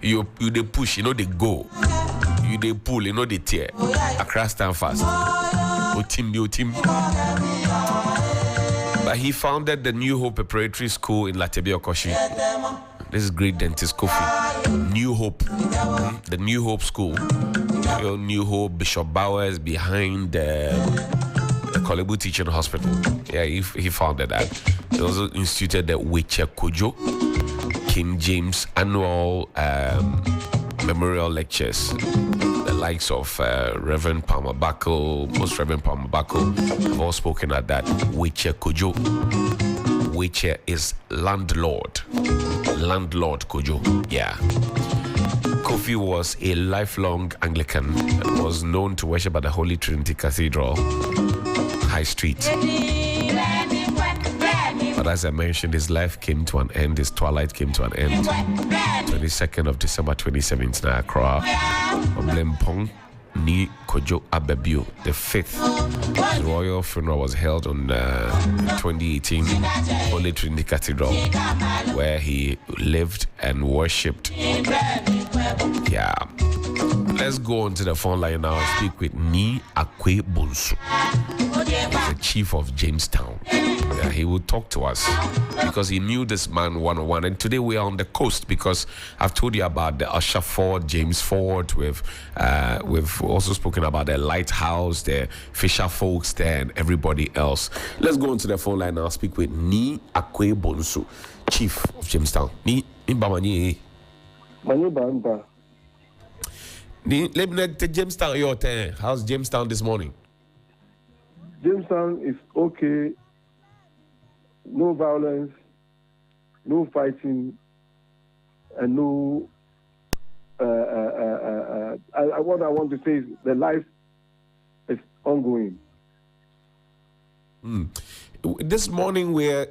You they push, they go. You they pull, they tear. Accra stand fast. O team. But he founded the New Hope Preparatory School in Latebia Okoshi. This is great dentist Kofi. New Hope, the New Hope School. New Hope, Bishop Bowers behind the Kolebu Teaching Hospital. Yeah, he founded that. He also instituted the Weche Kojo King James annual memorial lectures. The likes of Reverend Palmer Buckle, Most Reverend Palmer Buckle have all spoken at that. Weche Kojo. Weche is landlord. Landlord Kojo. Yeah. Kofi was a lifelong Anglican and was known to worship at the Holy Trinity Cathedral, High Street. But as I mentioned, his life came to an end, his twilight came to an end. 22nd of December 2017, Accra, Oblempong Ni Kojo Abebio, the 5th. His royal funeral was held on 2018, Holy Trinity Cathedral, where he lived and worshipped. Yeah. Let's go on to the phone line now and speak with Ni Akwe Bonsu, the chief of Jamestown. Yeah, he will talk to us because he knew this man one-on-one. And today we are on the coast because I've told you about the Usher Ford, James Ford. We've also spoken about the lighthouse, the Fisher folks there, and everybody else. Let's go on to the phone line now and speak with Ni Akwe Bonsu, chief of Jamestown. Ni Bamani. Manu Bamba. Let me take Jamestown your turn. How's Jamestown this morning? Jamestown is okay. No violence, no fighting, and no. What I want to say is the life is ongoing. This morning we're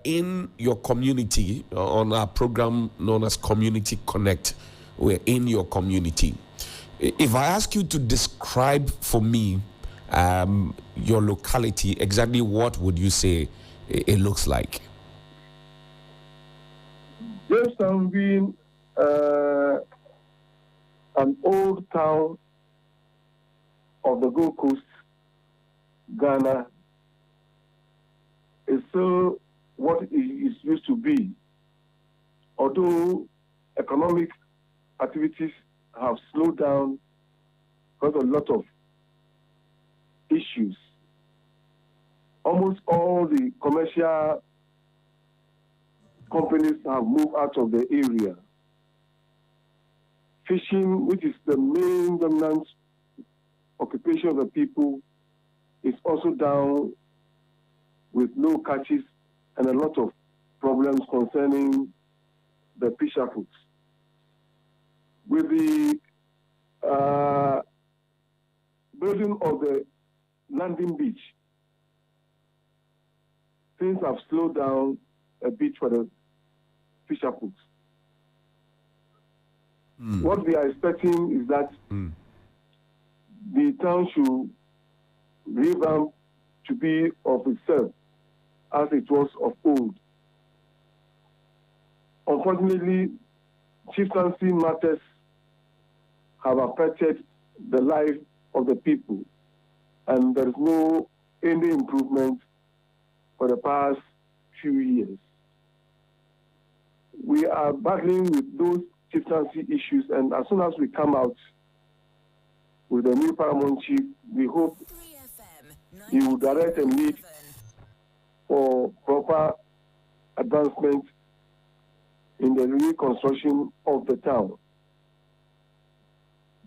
in your community on our program known as Community Connect. We're in your community. If I ask you to describe for me your locality, exactly what would you say it looks like? Jamestown being an old town of the Gold Coast, Ghana, is still what it used to be. Although economic activities have slowed down because of a lot of issues. Almost all the commercial companies have moved out of the area. Fishing, which is the main dominant occupation of the people, is also down with low catches and a lot of problems concerning the fisher folks. With the building of the landing beach, things have slowed down a bit for the fisher folks. What we are expecting is that the town should revamp to be of itself as it was of old. Unfortunately, chieftaincy matters have affected the life of the people, and there is no any improvement for the past few years. We are battling with those chieftaincy issues, and as soon as we come out with a new paramount chief, we hope he will direct and lead for proper advancement in the reconstruction of the town.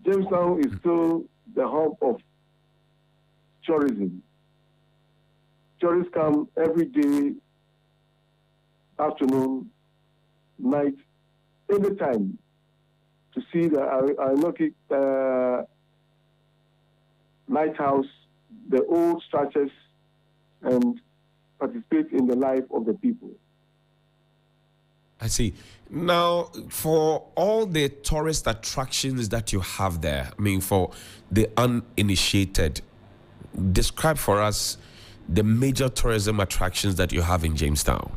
Jamestown is still the hub of tourism. Tourists come every day, afternoon, night, anytime to see the Aonoki lighthouse, the old structures, and participate in the life of the people. I see. Now, for all the tourist attractions that you have there, I mean, for the uninitiated, describe for us the major tourism attractions that you have in Jamestown.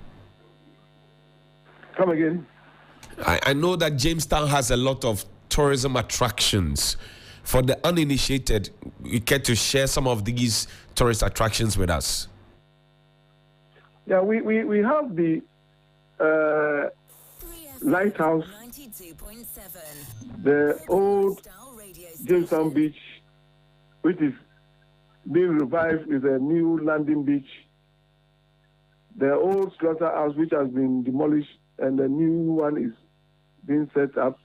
Come again. I know that Jamestown has a lot of tourism attractions. For the uninitiated, you care to share some of these tourist attractions with us? Yeah, we have the lighthouse, the old Jamestown beach, which is being revived with a new landing beach, the old slaughterhouse, which has been demolished, and the new one is being set up,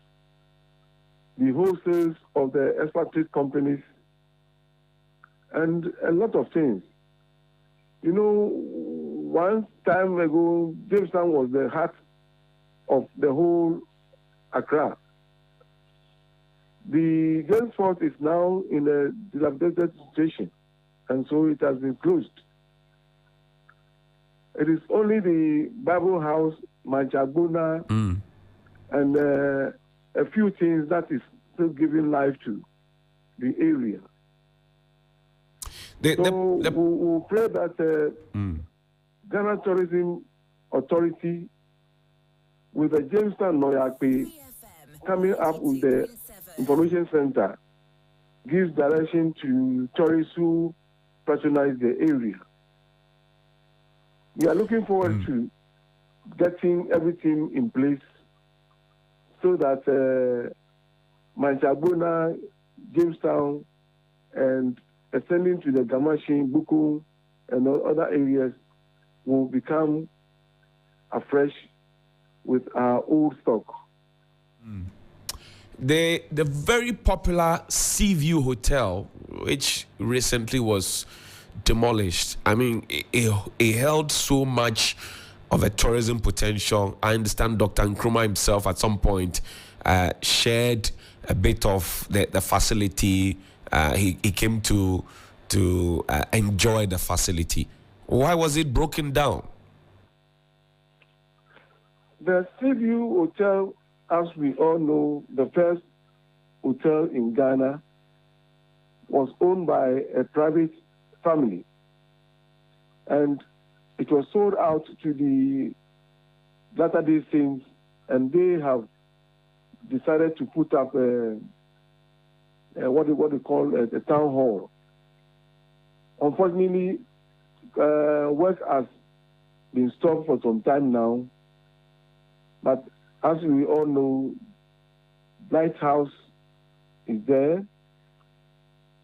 the wholesales of the expatriate companies, and a lot of things. You know, one time ago, Jamestown was the heart of the whole Accra. The James Fort is now in a dilapidated situation, and so it has been closed. It is only the Bible House, Manchagona, and a few things that is still giving life to the area. We pray that Ghana Tourism Authority, with the Jamestown Noyakpe coming up with the information center, gives direction to tourists who patronize the area. We are looking forward to getting everything in place so that Manchagona, Jamestown, and extending to the Gamashin, Buku, and other areas will become afresh with our old stock. The very popular Seaview Hotel, which recently was demolished, I mean, it held so much of a tourism potential. I understand Dr. Nkrumah himself at some point shared a bit of the facility. He came to enjoy the facility. Why was it broken down? The Seaview Hotel, as we all know, the first hotel in Ghana, was owned by a private family. And it was sold out to the Latter-day Saints, and they have decided to put up what they call a town hall. Unfortunately, work has been stopped for some time now, but as we all know, Lighthouse is there,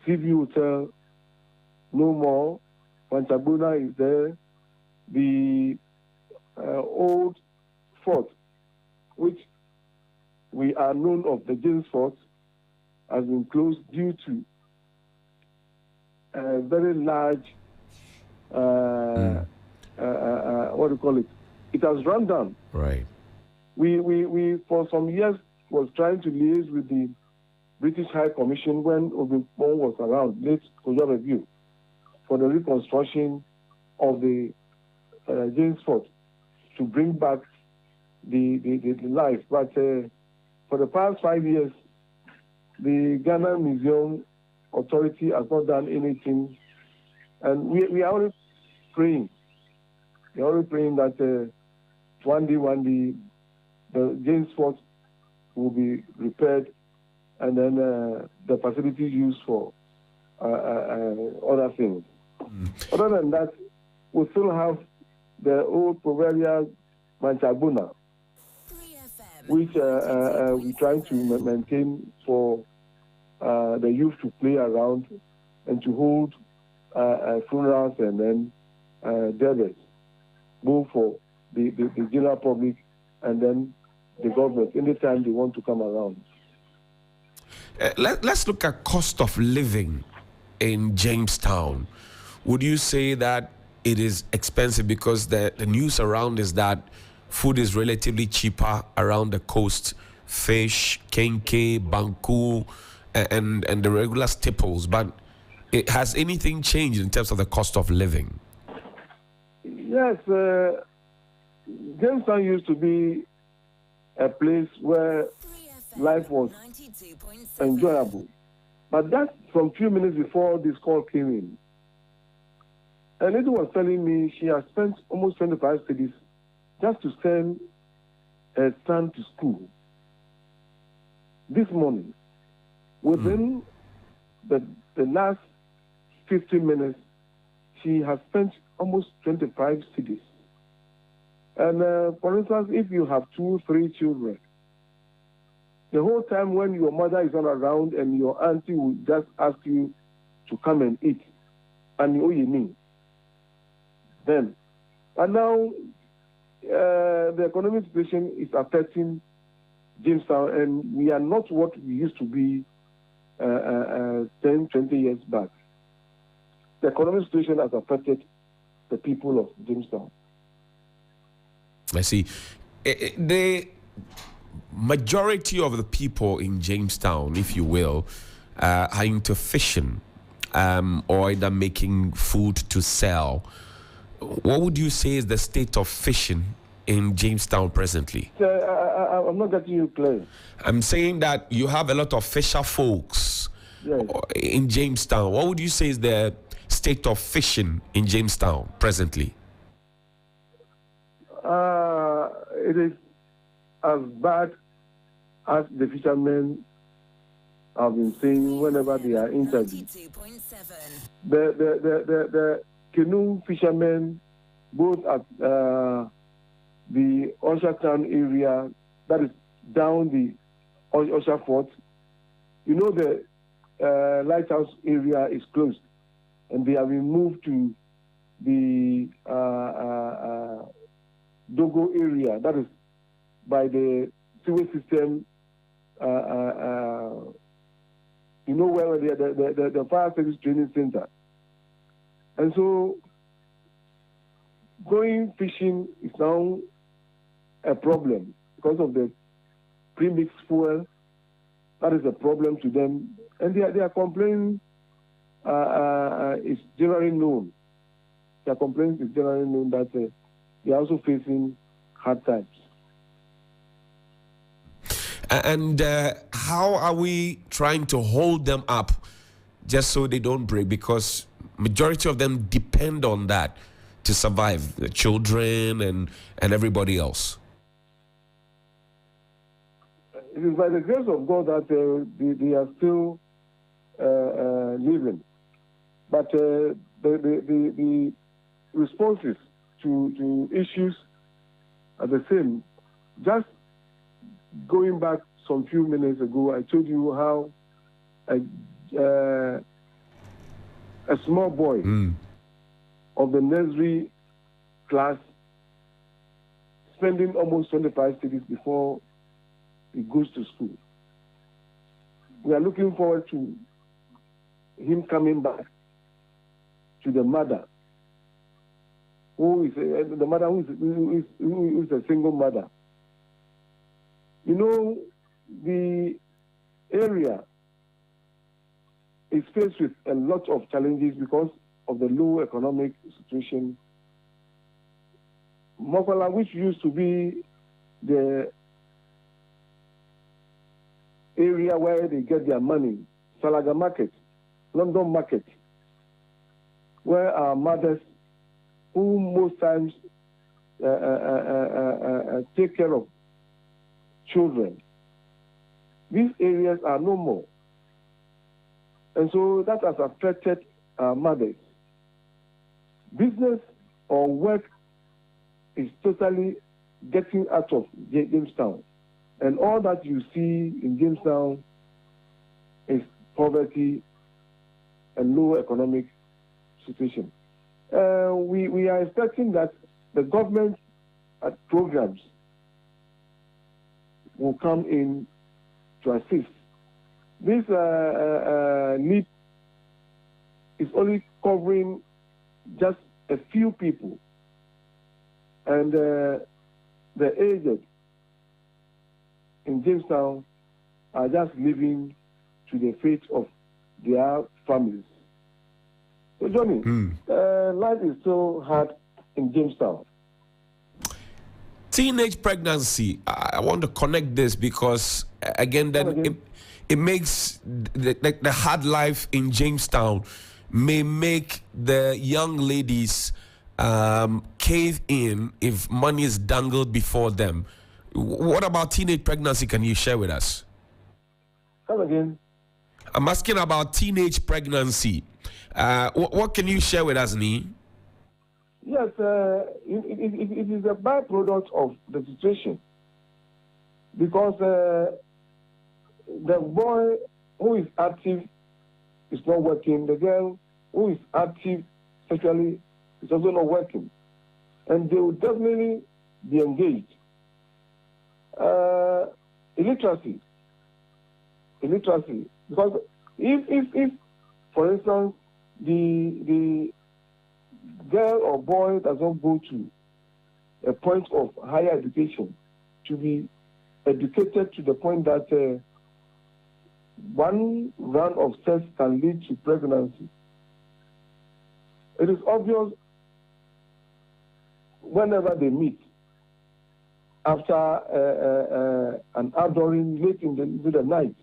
Seaview Hotel, no more, Pantabuna is there, the old fort, which we are known of, the James Fort, has been closed due to a very large, what do you call it? It has run down. Right. We for some years was trying to liaise with the British High Commission when Obinpon was around, late Kojo Review, for the reconstruction of the James Fort to bring back the life. But for the past 5 years, the Ghana Museum Authority has not done anything, and we are only praying. We are only praying that one day, the James Fort will be repaired, and then the facilities used for other things. Other than that, we still have the old proverbial Manchagona, which we're trying to maintain for the youth to play around and to hold funerals and then debates, both for the general public and then the government, anytime they want to come around. Let's look at cost of living in Jamestown. Would you say that it is expensive? Because the news around is that food is relatively cheaper around the coast, fish, kenke, banku, and the regular staples. But has anything changed in terms of the cost of living? Yes, Jamestown used to be a place where life was enjoyable. But that's from few minutes before this call came in. A lady was telling me she has spent almost 25 cities just to sell her son to school this morning. Within the last 15 minutes, she has spent almost 25 cities. And for instance, if you have 2, 3 children, the whole time when your mother is not around and your auntie will just ask you to come and eat, and you mean, then. And now the economic situation is affecting Jamestown, and we are not what we used to be 10, 20 years back. The economic situation has affected the people of Jamestown. I see. The majority of the people in Jamestown, if you will, are into fishing or either making food to sell. What would you say is the state of fishing in Jamestown presently? I'm not getting you clear. I'm saying that you have a lot of fisher folks in Jamestown. What would you say is the state of fishing in Jamestown presently? It is as bad as the fishermen have been saying whenever they are interviewed. The canoe fishermen, both at the Osha Town area, that is down the Osha Fort, you know the lighthouse area is closed, and they have been moved to the Dogo area, that is by the sewage system, you know where the fire service training center. And so going fishing is now a problem because of the premixed fuel. That is a problem to them. And their complaint is generally known. Their complaint is generally known that they are also facing hard times. And how are we trying to hold them up just so they don't break? Because majority of them depend on that to survive, the children and everybody else. It is by the grace of God that they are still living. But the responses to issues are the same. Just going back some few minutes ago, I told you how a small boy of the nursery class spending almost 25 cities before he goes to school. We are looking forward to him coming back to the mother, who is a single mother. You know, the area is faced with a lot of challenges because of the low economic situation. Mokola, which used to be the area where they get their money, Salaga Market, London Market, where our mothers, who most times take care of children, these areas are no more. And so that has affected our mothers. Business or work is totally getting out of Jamestown. And all that you see in Jamestown is poverty and low economic situation. We are expecting that the government programs will come in to assist. This NEEP is only covering just a few people, and the aged in Jamestown are just living to the fate of their families. So, Johnny, life is so hard in Jamestown. Teenage pregnancy, I want to connect this because, again, it makes the hard life in Jamestown may make the young ladies cave in if money is dangled before them. What about teenage pregnancy? Can you share with us? Come again. I'm asking about teenage pregnancy. What can you share with us, Nee? Yes, it is a byproduct of the situation. Because the boy who is active is not working. The girl who is active sexually is also not working. And they will definitely be engaged. Illiteracy. Because if for instance, the girl or boy does not go to a point of higher education to be educated to the point that one round of sex can lead to pregnancy, it is obvious whenever they meet after an outdooring late into the night,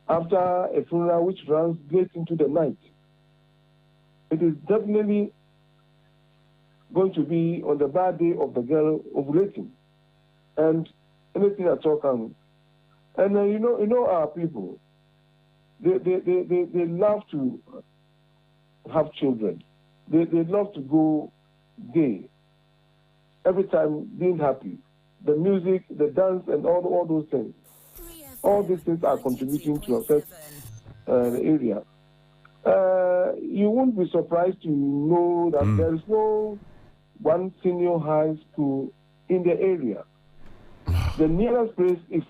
after a funeral which runs late into the night, it is definitely going to be on the bad day of the girl ovulating, and anything at all can. And you know our people, they love to have children. They love to go gay. Every time being happy, the music, the dance, and all those things. All these things are contributing to affect the area. You won't be surprised to know that there is no one senior high school in the area. The nearest place is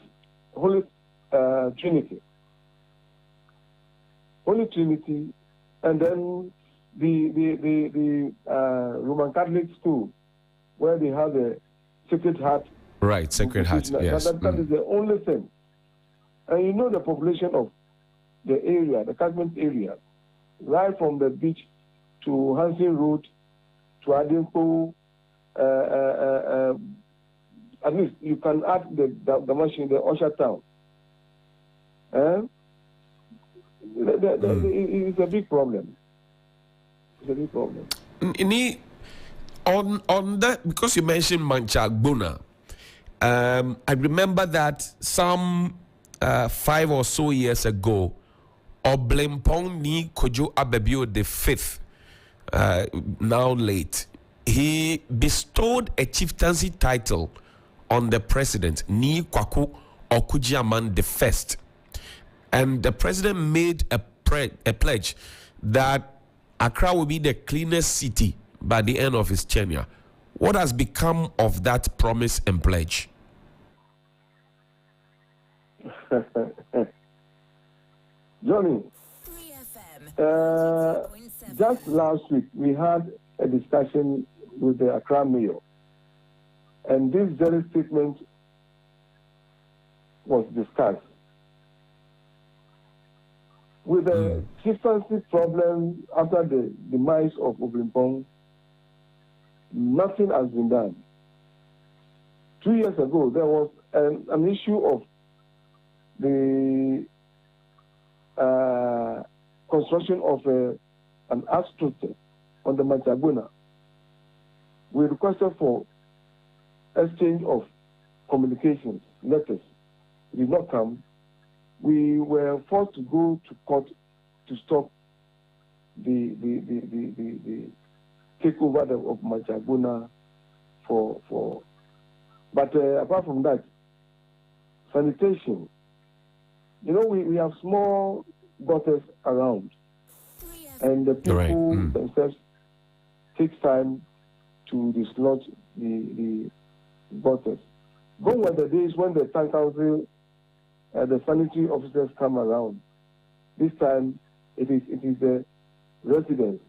Holy Trinity. Holy Trinity, and then the Roman Catholic school, where they have the Sacred Heart. Right, Sacred Heart, yes. That is the only thing. And you know the population of the area, the catchment area, right from the beach to Hansen Road to Adinpo, at least you can add the machine, the Usher Town. It's a big problem. It's a big problem. On that, because you mentioned Manchagbona, I remember that some 5 or so years ago, Oblempong ni Kojo Abebio the fifth, now late, he bestowed a chieftaincy title on the president, Ni Kwaku Okujiaman the first. And the president made a pledge that Accra will be the cleanest city by the end of his tenure. What has become of that promise and pledge? Johnny, just last week we had a discussion with the Accra mayor, and this very statement was discussed. With the chieftaincy problem after the demise of Oblimpong, nothing has been done. 2 years ago, there was an issue of the construction of an art structure on the Manchagbona. We requested for exchange of communications, letters. It did not come. We were forced to go to court to stop the takeover of Manchagbona but apart from that, sanitation. You know, we have small gutters around, and the people themselves take time to dislodge the gutters. Gone were the days when the town council, the sanitary officers come around. This time, it is the residents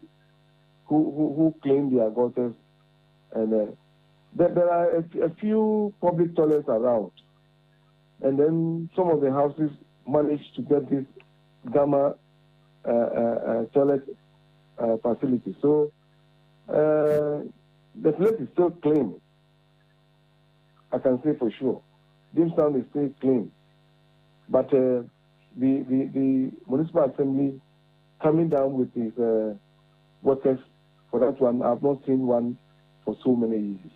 who clean their gutters, and there are a few public toilets around, and then some of the houses managed to get this gamma toilet facility. So the place is still clean. I can say for sure. Jamestown is still clean. But the municipal assembly coming down with these workers for that one, I've not seen one for so many years.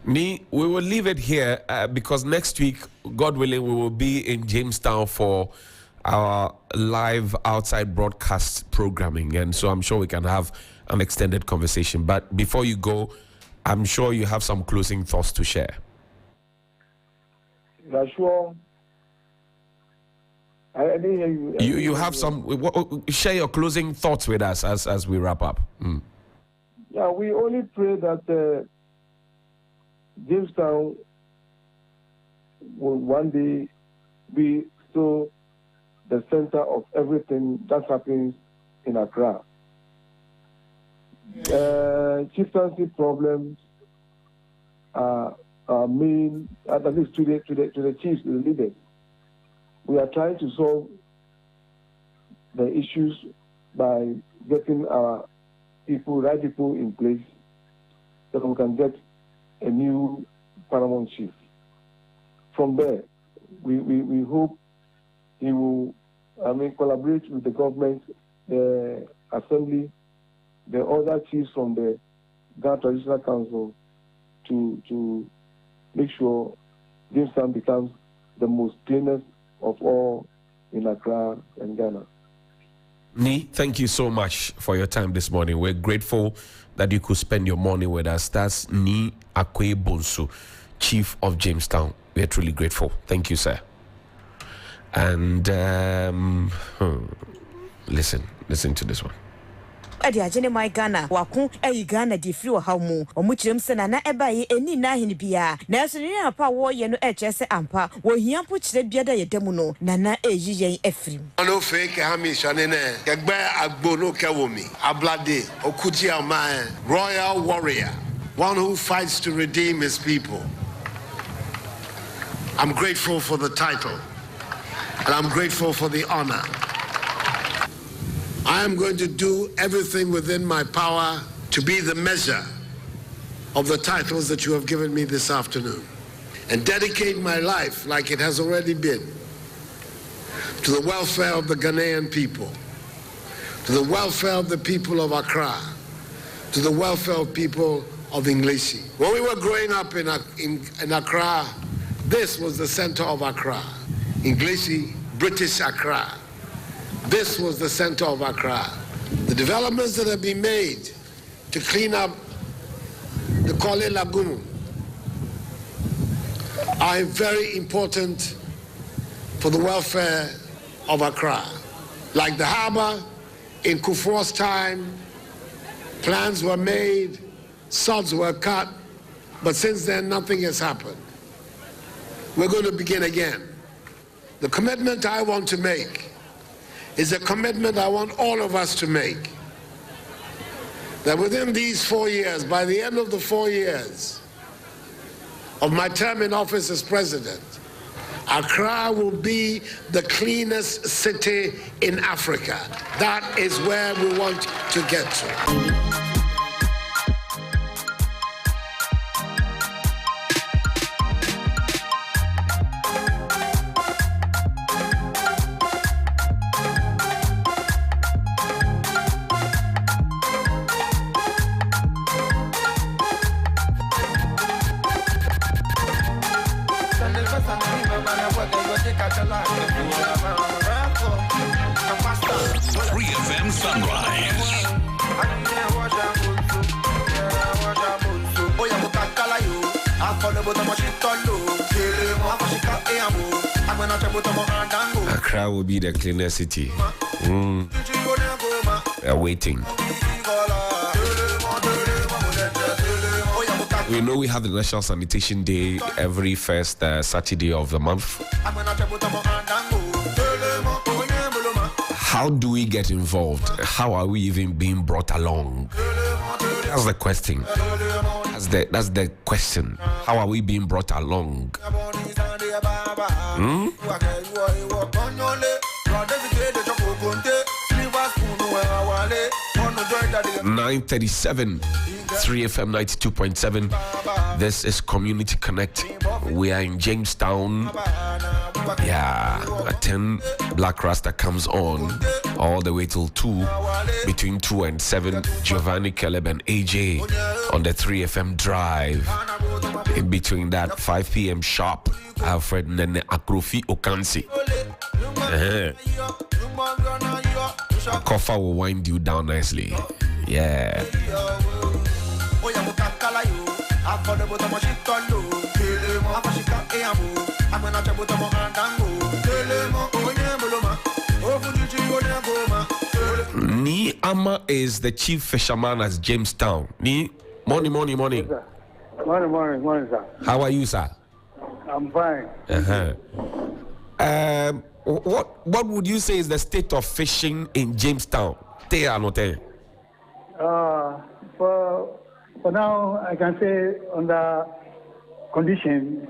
Nee, we will leave it here because next week, God willing, we will be in Jamestown for our live outside broadcast programming. And so I'm sure we can have an extended conversation. But before you go, I'm sure you have some closing thoughts to share. Yeah, sure. I didn't hear you. You have some. Share your closing thoughts with us as we wrap up. Yeah, we only pray that Jamestown will one day be still the center of everything that happens in Accra. Chieftaincy problems are main, at least to the chiefs, the leaders. We are trying to solve the issues by getting our right people in place so that we can get a new paramount chief. From there, we hope he will collaborate with the government, the assembly, the other chiefs from the Ghana Traditional Council to make sure Jamestown becomes the most cleanest of all in Accra and Ghana. Nee, thank you so much for your time this morning. We're grateful that you could spend your morning with us. That's Nee Akwe Bonsu, Chief of Jamestown. We are truly grateful. Thank you, sir. And listen to this one. Adiajene my Ghana waku Ghana di free wa mu omuchirem se na ebaye eni na hini bia na so ni apa wo ye no echese ampa wo hia po chire bia da yedemu no na eyi yen efrim no fake hamisha ne kegbe agbo no kewomi ablade okuji ama royal warrior, one who fights to redeem his people. I'm grateful for the title and I'm grateful for the honor. I am going to do everything within my power to be the measure of the titles that you have given me this afternoon and dedicate my life, like it has already been, to the welfare of the Ghanaian people, to the welfare of the people of Accra, to the welfare of people of Englishi. When we were growing up in Accra, this was the center of Accra. Englishi, British Accra. This was the center of Accra. The developments that have been made to clean up the Kole Lagoon are very important for the welfare of Accra. Like the harbor in Kufuor's time, plans were made, sods were cut, but since then nothing has happened. We're going to begin again. The commitment I want to make is a commitment I want all of us to make. That within these 4 years, by the end of the 4 years of my term in office as president, Accra will be the cleanest city in Africa. That is where we want to get to. Accra will be the cleanest city. They're waiting. We know we have the National Sanitation Day every first Saturday of the month. How do we get involved? How are we even being brought along? That's the question. That's the question. How are we being brought along? 9:37, 3FM 92.7. This is Community Connect. We are in Jamestown. Yeah, at 10, Black Rasta comes on all the way till 2. Between 2 and 7, Giovanni, Caleb, and AJ on the 3FM drive. In between that, 5 p.m. sharp, Alfred Nene Akrofi Okansi. A coffee will wind you down nicely. Yeah. Ni Ama is the chief fisherman at Jamestown. Ni, morning. Morning, sir. How are you, sir? I'm fine. What would you say is the state of fishing in Jamestown? For now, I can say under condition,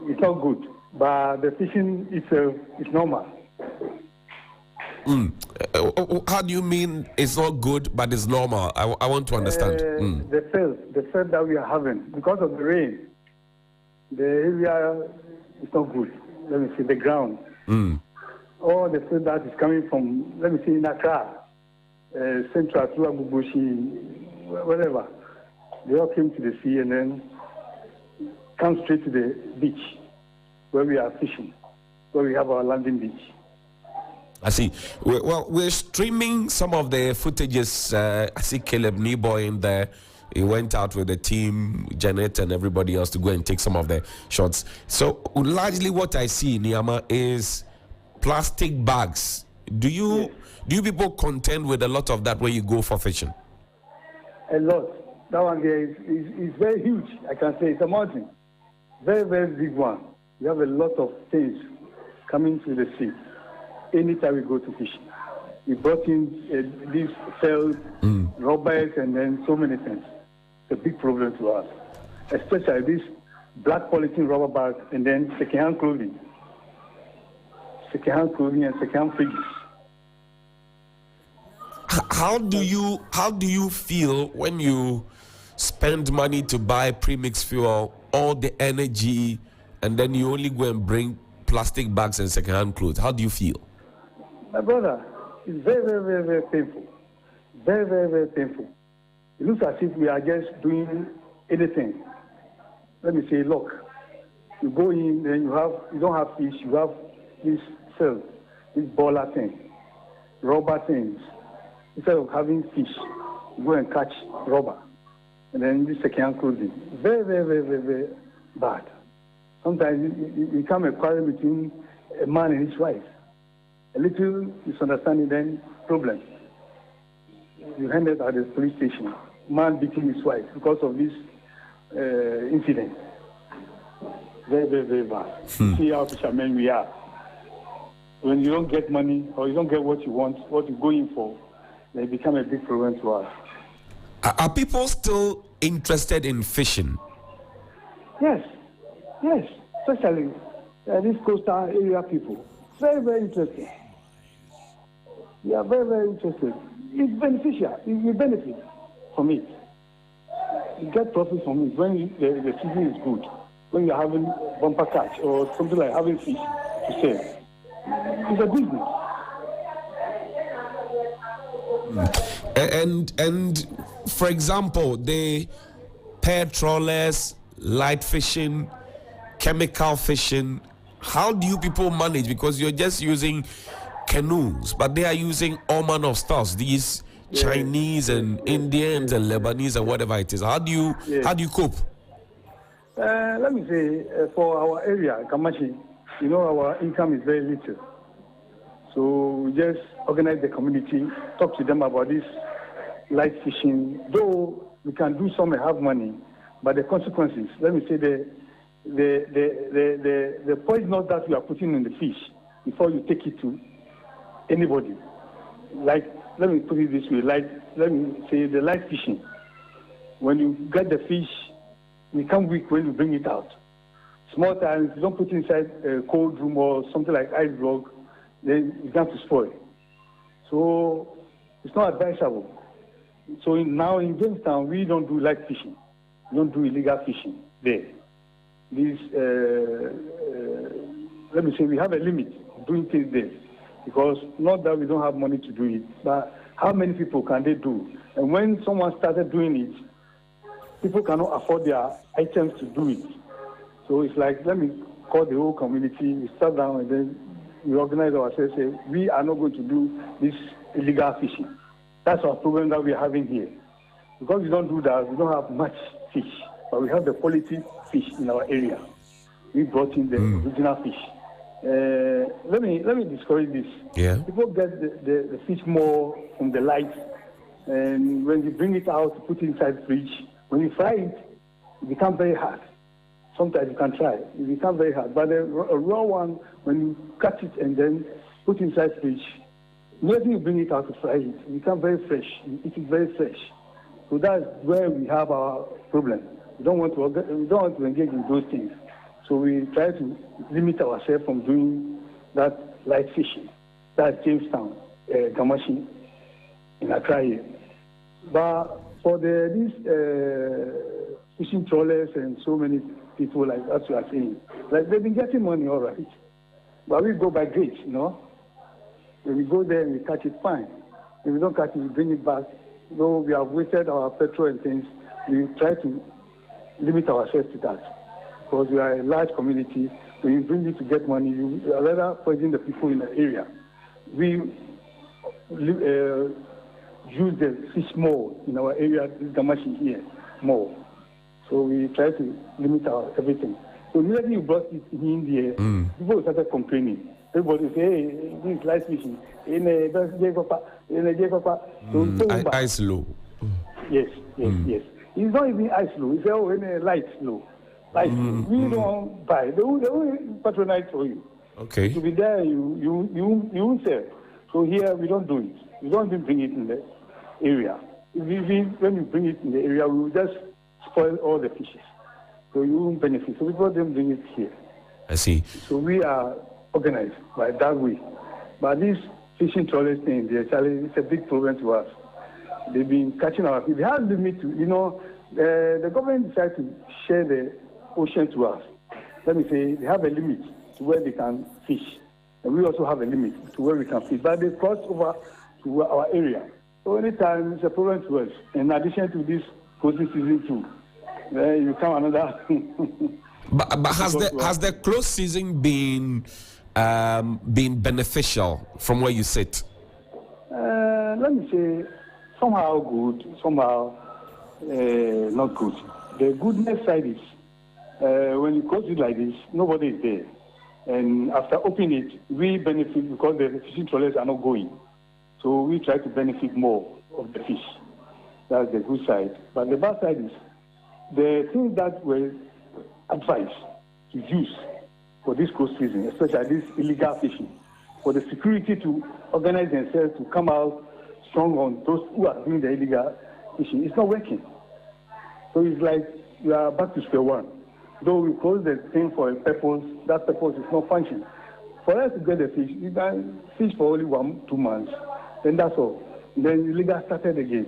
it's not good, but the fishing itself is normal. How do you mean it's not good, but it's normal? I want to understand. The field that we are having, because of the rain, the area is not good. Let me see, the ground. All the field that is coming from, let me see, in Accra, Central, Tuabubushi, whatever, they all came to the sea and then come straight to the beach where we are fishing, where we have our landing beach. I see. We're streaming some of the footages. I see Caleb Neboy in there. He went out with the team, Janet and everybody else, to go and take some of the shots. So largely what I see, Niama, is plastic bags. Do you people contend with a lot of that when you go for fishing? A lot. That one there is very huge. I can say it's a mountain. Very, very big one. We have a lot of things coming to the sea. Anytime we go to fishing, we brought in these cells, rubbers, and then so many things. It's a big problem to us, especially this black polythene rubber bag, and then second-hand clothing and second-hand fridges. How do you feel when you spend money to buy premix fuel, all the energy, and then you only go and bring plastic bags and second-hand clothes? How do you feel? My brother, it's very, very, very, very painful. Very, very, very painful. It looks as if we are just doing anything. Let me say, look, you go in, then you don't have fish, you have this cell, this baller thing, rubber things. Instead of having fish, you go and catch rubber. And then this second clothing. Very, very, very, very, very bad. Sometimes it become a quarrel between a man and his wife. A little misunderstanding, then problem. You ended at the police station. Man beating his wife because of this incident. Very, very, very bad. See how fishermen we are. When you don't get money or you don't get what you want, what you're going for, they become a big problem to us. Are people still interested in fishing? Yes, especially these coastal area people. Very, very interested. We are very, very interested. It's beneficial. You benefit from it. You get profit from it when the season is good. When you're having bumper catch or something like having fish to sell. It's a business. And for example, the pair trawlers, light fishing, chemical fishing, how do you people manage? Because you're just using canoes, but they are using all manner of stuff. These Chinese and Indians and Lebanese and whatever it is. How do you cope? Let me say, for our area, Kamachi, our income is very little. So we just organize the community, talk to them about this light fishing. Though we can do some and have money, but the consequences, let me say, the poison that you are putting in the fish before you take it to anybody. Like, let me put it this way, let me say the light fishing. When you get the fish, it becomes weak when you bring it out. Small times, you don't put it inside a cold room or something like ice block, then it's going to spoil. So it's not advisable. So now in Jamestown, we don't do light fishing. We don't do illegal fishing there. Let me say, we have a limit of doing things there. Because not that we don't have money to do it, but how many people can they do? And when someone started doing it, people cannot afford their items to do it. So it's like, let me call the whole community, we start down and then we organize ourselves, say, we are not going to do this illegal fishing. That's our problem that we're having here. Because we don't do that, we don't have much fish, but we have the quality fish in our area. We brought in the original fish. Let me discourage this. Yeah. People get the fish more from the light, and when you bring it out, put it inside the fridge, when you fry it, it becomes very hard. Sometimes you can try. It becomes very hard. But a raw one, when you cut it and then put inside the fridge, immediately you bring it out to fry it, it becomes very fresh. It is very fresh. So that's where we have our problem. We don't want to engage in those things. So we try to limit ourselves from doing that light fishing. That's Jamestown, Gamashi, in Accra here. But for these fishing trawlers and so many people, like as you are saying, like they've been getting money, all right. But we go by grace, you know. When we go there and we catch it, fine. If we don't catch it, we bring it back. Though we have wasted our petrol and things, we try to limit ourselves to that. Because we are a large community. When you bring it to get money, you are rather poison the people in the area. We use the fish more in our area, this Gamashi here, more. So we try to limit our everything. So immediately you brought it in India, people started complaining. Everybody say, hey, this is light fishing. Ice low. Yes. It's not even ice low. It's all in a light low. Like we don't buy. They will patronize for you. Okay. To be there, you won't sell. So here we don't do it. We don't even bring it in the area. When we bring it in the area, we will just spoil all the fishes. So you won't benefit. So people don't bring it here. I see. So we are organized by that way. But this fishing trawlers thing, it's a big problem to us. They've been catching our people. They have limit to, the government decided to share the ocean to us. Let me say, they have a limit to where they can fish. And we also have a limit to where we can fish. But they cross over to our area. So anytime it's a problem to us. In addition to this closing season too, you come another. But has the close season been beneficial from where you sit? Let me say, somehow good, somehow not good. The goodness side is when you close it like this, nobody is there. And after opening it, we benefit because the fishing trawlers are not going. So we try to benefit more of the fish. That's the good side. But the bad side is the things that were advised to use for this close season, especially this illegal fishing, for the security to organize themselves to come out strong on those who are doing the illegal fishing. It's not working. So it's like we are back to square one. Though we close the thing for a purpose, that purpose is not functioning. For us to get the fish, you can fish for only 1-2 months, then that's all. Then illegal started again.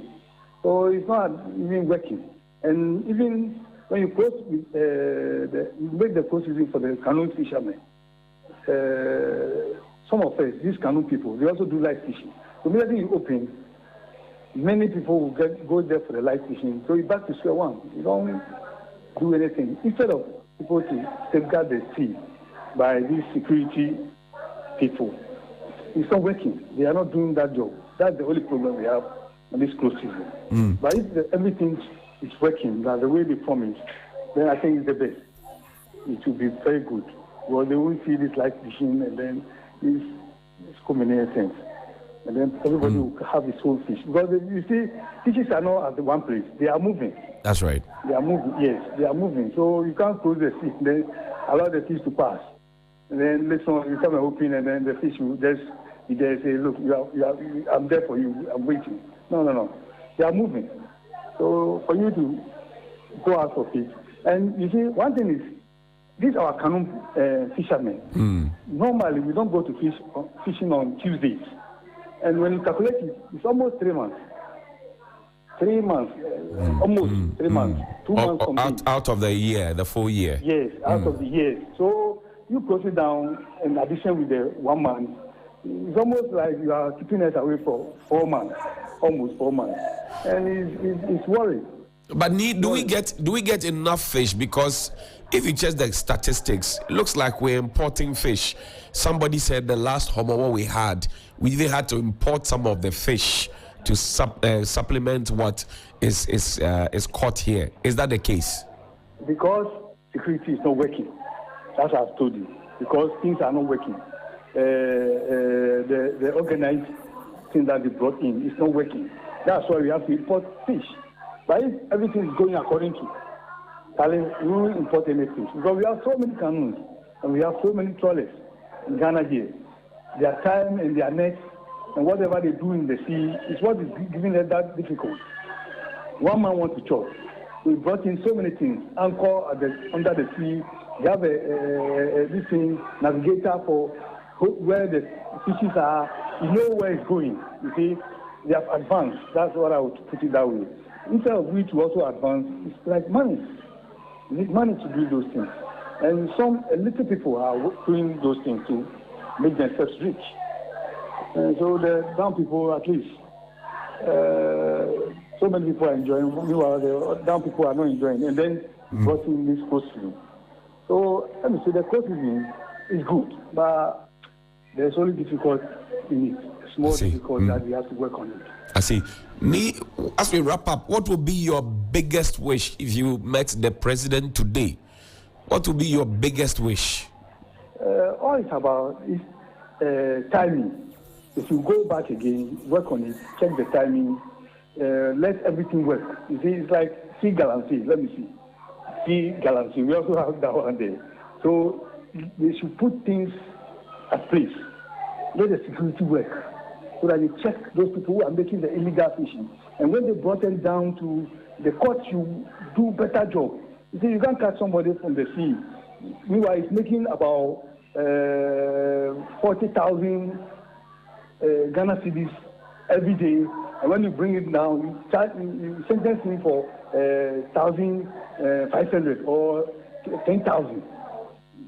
So it's not even working. And even when you close, you make the close season for the canoe fishermen, some of us, these canoe people, they also do light fishing. So immediately you open, many people will go there for the light fishing. So you're back to square one. You don't do anything. Instead of people to safeguard the sea by these security people, it's not working. They are not doing that job. That's the only problem we have on this close season. But if everything is working the way they promised, then I think it's the best. It will be very good. Well, they won't see this light fishing and then it's combination things. And then everybody will have his own fish. Because you see, fishes are not at the one place. They are moving. That's right. They are moving, yes. They are moving. So you can't close the fish, then allow the fish to pass. And then later on, you come and open, and then the fish will just be there and say, look, I'm there for you. I'm waiting. No. They are moving. So for you to go out of it. And you see, one thing is, these are our canoe fishermen. Normally, we don't go to fishing on Tuesdays. And when you calculate it, it's almost 3 months. 3 months, almost 3 months. 2 months out of the year, the full year. Yes, out of the year. So you close it down in addition with the 1 month. It's almost like you are keeping it away for 4 months, almost 4 months. And it's worrying. But do we get enough fish? Because if you check the statistics, it looks like we're importing fish. Somebody said the last homo we had, we even had to import some of the fish to supplement what is caught here. Is that the case? Because security is not working. That's what I've told you. Because things are not working. The organized thing that they brought in is not working. That's why we have to import fish. But if everything is going according to, we won't import any fish. Because we have so many canoes and we have so many trawlers in Ghana here. Their time and their nets and whatever they do in the sea is what is giving them that difficult. One man wants to chop. We brought in so many things. Anchor under the sea. We have this thing, navigator for where the fishes are. You know where it's going. You see, they have advanced. That's what I would put it that way. Instead of we to also advance, it's like money. You need money to do those things. And a little people are doing those things to make themselves rich. And so the down people, at least, so many people are enjoying. Meanwhile, the down people are not enjoying. And then brought in this coastline. So let me say the coastline is good, but there's only difficult in it. It's more difficult that we have to work on it. I see. As we wrap up, what would be your biggest wish if you met the president today? What would be your biggest wish? All it's about is timing. If you go back again, work on it, check the timing, let everything work. You see, it's like sea galamsey. Let me see. Sea galamsey. We also have that one there. So they should put things at place. Let the security work. So that you check those people who are making the illegal fishing. And when they brought them down to the court, you do better job. You see, you can't catch somebody from the sea. Meanwhile, it's making about 40,000 Ghana cedis every day. And when you bring it down, you sentence him for 1,500 or 10,000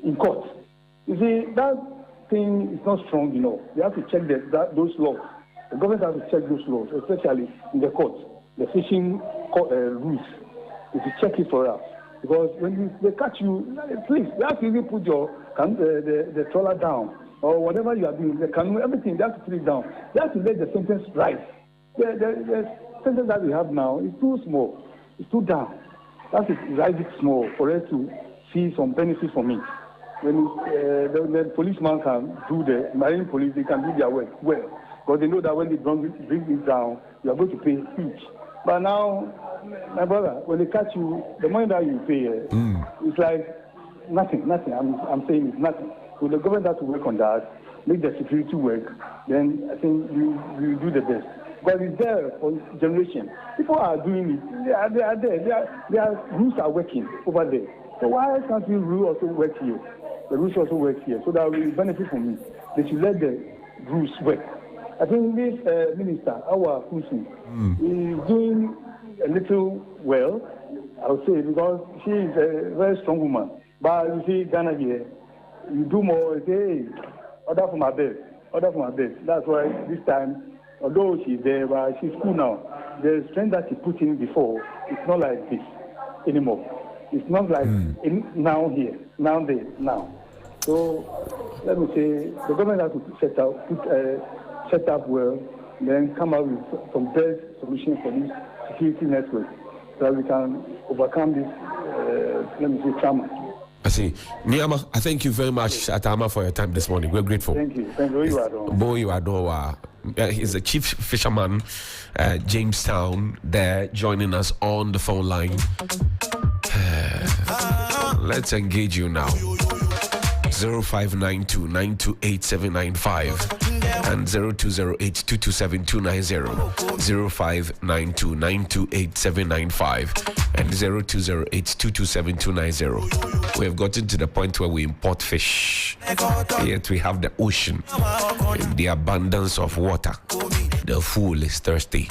in court. You see, that thing is not strong enough. You have to check those laws. The government has to check those laws, especially in the court, the fishing rules. If you check it for us, because when they catch you, please, you have to even put the trawler down or whatever you are doing, the canoe, everything. They have to put it down. They have to let the sentence rise. The sentence that we have now is too small. It's too down. That is rise it small for us to see some benefit from it. When the policeman can do the marine police, they can do their work well. Because they know that when they bring it down, you are going to pay huge. But now, my brother, when they catch you, the money that you pay, it's like nothing. I'm saying it's nothing. So the government has to work on that, make the security work. Then I think you do the best. But it's there for generation. People are doing it. They are there. Their rules are working over there. So why can't we rule also work here? The rules also work here, so that we benefit from it. They should let the rules work. I think this minister, our Kusi, is doing a little well, I would say, because she is a very strong woman. But you see, Ghana here, you do more, say, hey, order for my bed. That's why this time, although she's there, but she's cool now. The strength that she put in before, it's not like this anymore. It's not like now here, now there, now. So let me say, the government has to set up well, then come up with some best solution for this security network, so that we can overcome this, trauma. I see. Niama, I thank you very much, Atama, for your time this morning. We're grateful. Thank you. Boy, he's the chief fisherman, Jamestown, there joining us on the phone line. Let's engage you now. 0592-928-795 and 0208-227-290, 0592-928-795 and 0208-227-290. We have gotten to the point where we import fish, yet we have the ocean in the abundance of water. The fool is thirsty.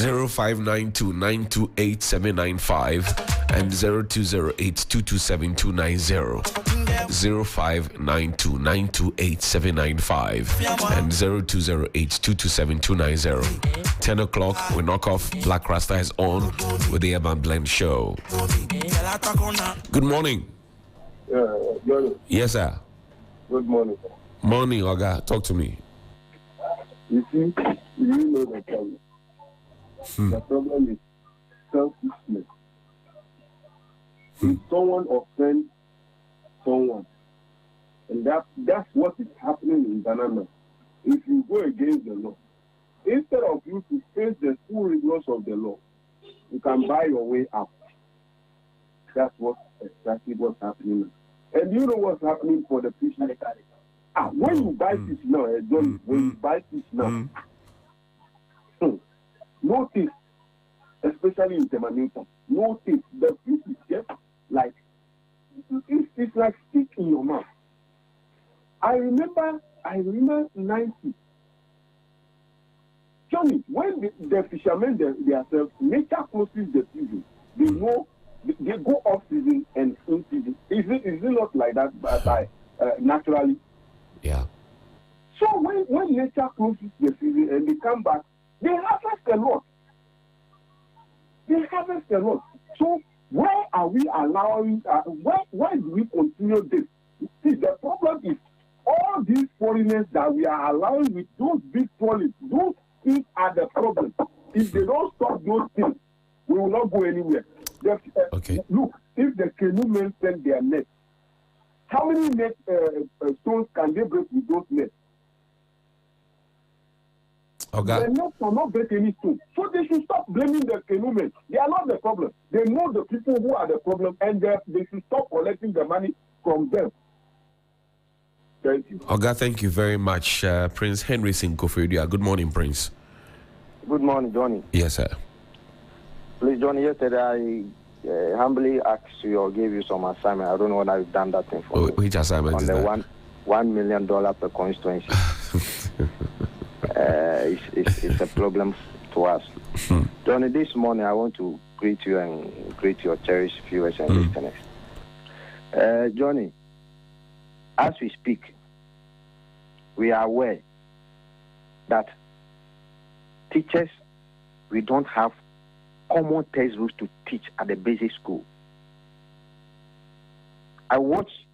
0592-928-795 and 0208-227-290. 0592928795 and 0208227290. 10 o'clock, we knock off. Black Rasta is on with the Urban Blend Show. Good morning. Johnny. Yes, sir. Good morning. Morning, Oga. Talk to me. You see, you know the problem. The problem is selfishness. If someone offends someone, and that's what is happening in Ghana now. If you go against the law, instead of you to face the full rigors of the law, you can buy your way out. That's exactly what's happening now. And you know what's happening for the fish? When you buy fish now, when you buy fish now, notice, especially in Jamestown, notice the fish is just like, it's like stick in your mouth. I remember 90. Johnny, when the fishermen themselves, nature closes the season. They know, they go off season and in season. Is it not like that by naturally? Yeah. So when nature closes the season and they come back, they harvest a lot. So where are we allowing? Why do we continue this? See, the problem is all these foreigners that we are allowing with those big trolleys. Those things are the problem. If they don't stop those things, we will not go anywhere. Okay. Look, if the canoe men send their nets, how many stones can they break with those nets? Okay. The nets will not break any stone. So they should stop blaming the canoe men. They are not the problem. They know the people who are the problem, and they should stop collecting the money from them. Thank you. Oga, thank you very much. Prince Henry Sinkofedia. Good morning, Prince. Good morning, Johnny. Yes, sir. Please, Johnny, yesterday I humbly asked you or gave you some assignment. I don't know whether you've done that thing for me. Which assignment on is the that? $1 million per constituency. It's a problem to us. Johnny, this morning I want to greet you and greet your cherished viewers and listeners. Johnny, as we speak, we are aware that teachers, we don't have common textbooks to teach at the basic school. I watched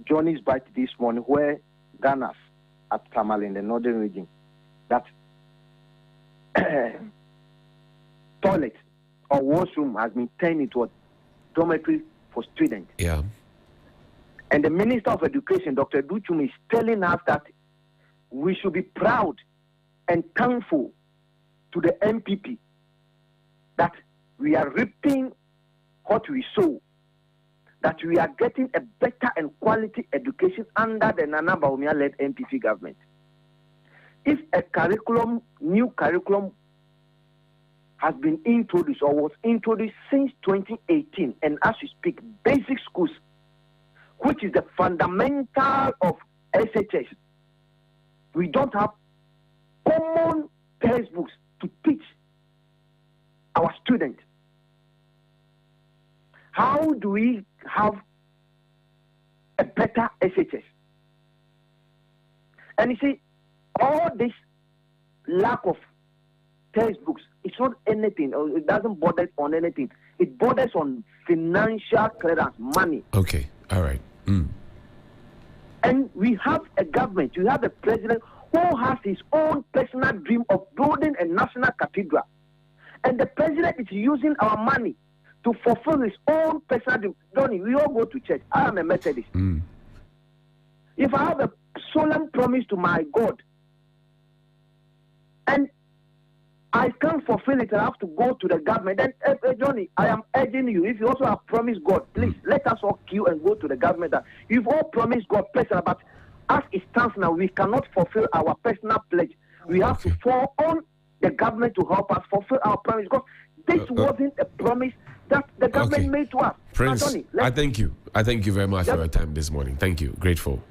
Johnny's Bite this morning where Ghana's at Tamale in the northern region, that toilet or washroom has been turned into a dormitory for students. Yeah. And the Minister of Education, Dr. Duchum, is telling us that we should be proud and thankful to the MPP that we are reaping what we sow, that we are getting a better and quality education under the Nana Bawumia-led MPP government. If a new curriculum has been introduced or was introduced since 2018, and as we speak, basic schools, which is the fundamental of SHS, we don't have common textbooks to teach our students. How do we have a better SHS? And you see, all this lack of textbooks, it's not anything, or it doesn't bother on anything. It borders on financial clearance, money. Okay, all right. And we have a government, we have a president who has his own personal dream of building a national cathedral. And the president is using our money to fulfill his own personal dream. Johnny, we all go to church. I am a Methodist. If I have a solemn promise to my God, and I can't fulfill it, I have to go to the government. Then, Johnny, I am urging you, if you also have promised God, please, let us all queue and go to the government. You've all promised God personal, but as it stands now, we cannot fulfill our personal pledge. We have to fall on the government to help us fulfill our promise, because this wasn't a promise that the government made to us. Prince, Johnny, I thank you. I thank you very much for your time this morning. Thank you. Grateful.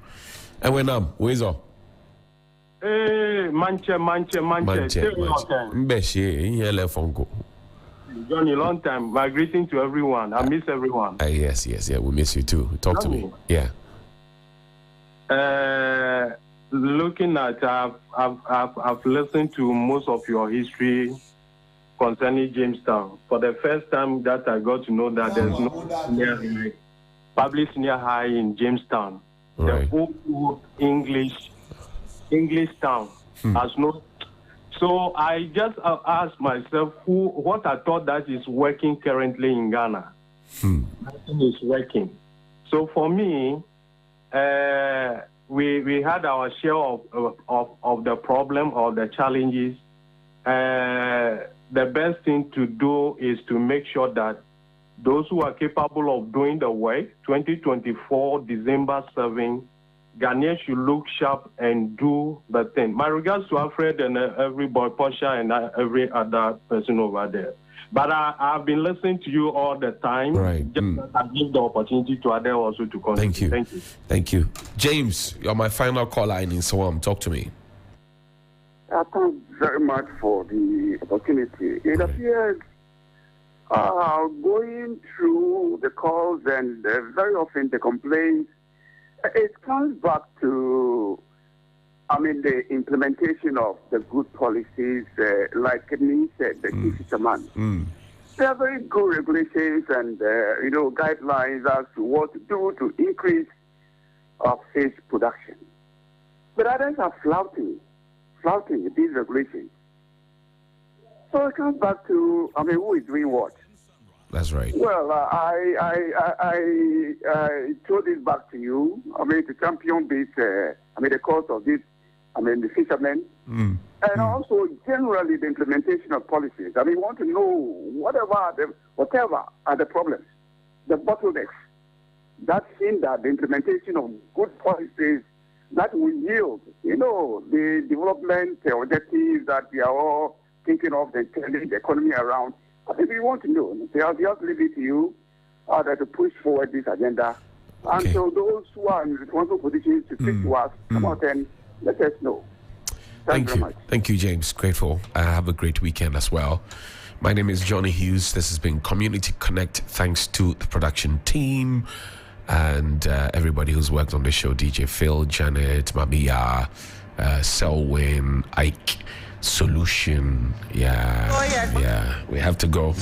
And when where's all? Hey, Manche. Johnny, long time. My greeting to everyone. I miss everyone. Yes. We miss you too. Talk to me. Yeah. Looking at, I've listened to most of your history concerning Jamestown. For the first time that I got to know that there's no public senior high in Jamestown. Right. The old English town has no. So I just asked myself, what I thought that is working currently in Ghana. Nothing is working. So for me, we had our share of the problem or the challenges. The best thing to do is to make sure that those who are capable of doing the work, 2024, December 7, Ghanaians should look sharp and do the thing. My regards to Alfred and every boy, Portia, and every other person over there. But I've been listening to you all the time. Right. Just that I give the opportunity to others also to continue. Thank you. Thank you. James, you're my final caller in Sawam. Talk to me. Thanks very much for the opportunity. It appears going through the calls and very often the complaints, it comes back to, the implementation of the good policies, like Kenny said, the key fisherman. There are very good regulations and, guidelines as to what to do to increase fish production. But others are flouting these regulations. So it comes back to, who is doing what? That's right. Well, I throw this back to you. To champion this, the cause of this, the fishermen. And also generally the implementation of policies. We want to know whatever are the problems, the bottlenecks that hinder the implementation of good policies that will yield, the development objectives that we are all thinking of, and turning the economy around. I think we want to know. I'll just leave it to you to push forward this agenda. Okay. And so those who are in responsible positions to speak to us, come out and let us know. Thank you very much. Thank you, James. Grateful. Have a great weekend as well. My name is Johnnie Hughes. This has been Community Connect. Thanks to the production team and everybody who's worked on the show. DJ Phil, Janet, Mamiya, Selwyn, Ike, Solution. Yeah. We have to go.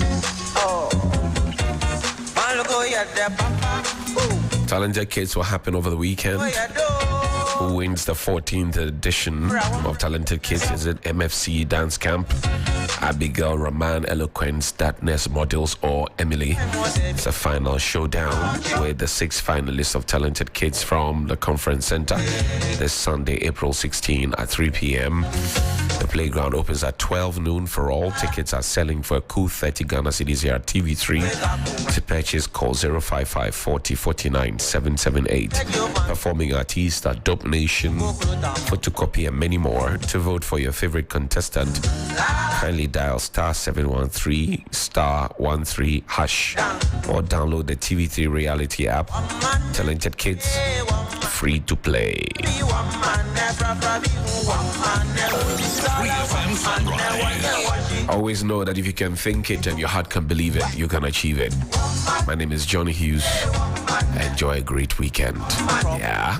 Talented Kids will happen over the weekend. Who wins the 14th edition of Talented Kids? Is it MFC Dance Camp, Abigail, Rahman, Eloquence, Datness, Models, or Emily? It's a final showdown with the 6 finalists of Talented Kids from the Conference Center this Sunday, April 16 at 3 p.m. The playground opens at 12 noon for all. Tickets are selling for a cool 30 Ghana cedis here at TV3. To purchase, call 055 40 49 778. Performing artists are Dope Nation, Photocopy, and many more. To vote for your favorite contestant, kindly dial *713 *13# or download the TV3 reality app. Talented Kids, free to play. Always know that if you can think it and your heart can believe it, you can achieve it. My name is Johnnie Hughes. Enjoy a great weekend. Yeah.